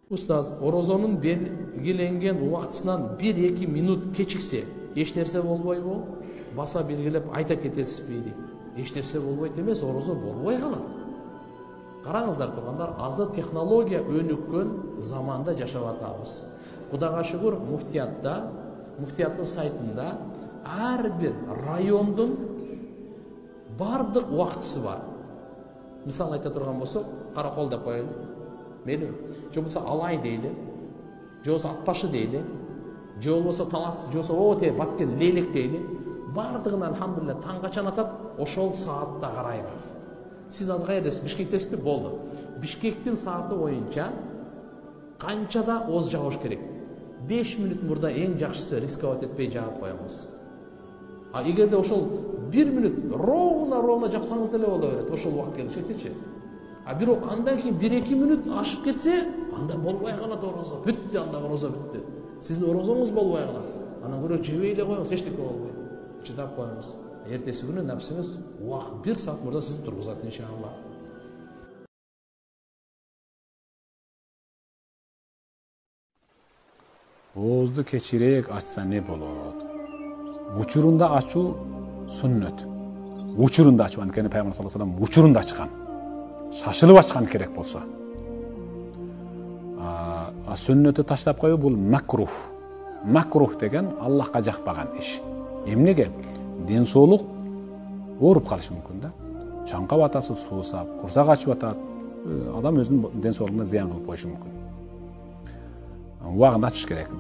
Устаз, орозонун белгиленген убактысынан 1-2 минут кечиксе, эч нерсе болбойбу? Баса белгилеп айта кетесизби дейт. Эч нерсе болбойт эмес, орозо болбой калат. Караңыздар тургандар, азыр технология өнүккөн заманда жашап атабыз. Кудайга шүгүр, муфтияттын сайтында ар бир райондун бардык убактысы бар. Мисал айта турган болсок, Каракол деп коелу. Мейлиби? Же болбосо Алай дейли. Же болбосо Атбашы дейли. Же болбосо Талас, же болбосо Баткен, Лейлек дейли. Бардыгына алхамдулилля таң качан атат, ошол саатта карайбыз. Сиз аз кайердесиз? Бишкектесизби? Болду. Бишкектин сааты боюнча канчада оз жабыш керек? 5 минут мурда эң жакшысы рисковать этпей жаап коебуз. А эгерде ошол 1 минут ровно жапсаңыз деле боло берет, ошол убакыт келишетичи. А бирок андан кийин 1-2 минут ашып кетсе, анда болбой калат орозо. Бүттү, анда орозо бүттү. Сиздин орозоңуз болбой калат. Анан көрө жебей эле коюңуз, эчтеке болбойт. Чыдап коюңуз. Эртеси күнү напсыңыз 1 саат мурда сизди тургузат иншалла. Оозду кечирээк ачса не болот? Учурунда ачуу сүннөт. Учурунда ачуу, анткени Пайгамбар саллаллаху алейхи вассалам учурунда ачкан. Шашылып ачкан керек болсо. Сүннөтү таштап коюу бул макрух. Макрух деген Аллахка жакпаган иш. Эмнеге? Ден соолук ооруп калышы мүмкүн да. Чаңкап атасы, суусап, курсак ачып атат. Адам өзүнүн ден соолугуна зыян кылып коюшу мүмкүн. Убагында ачыш керек.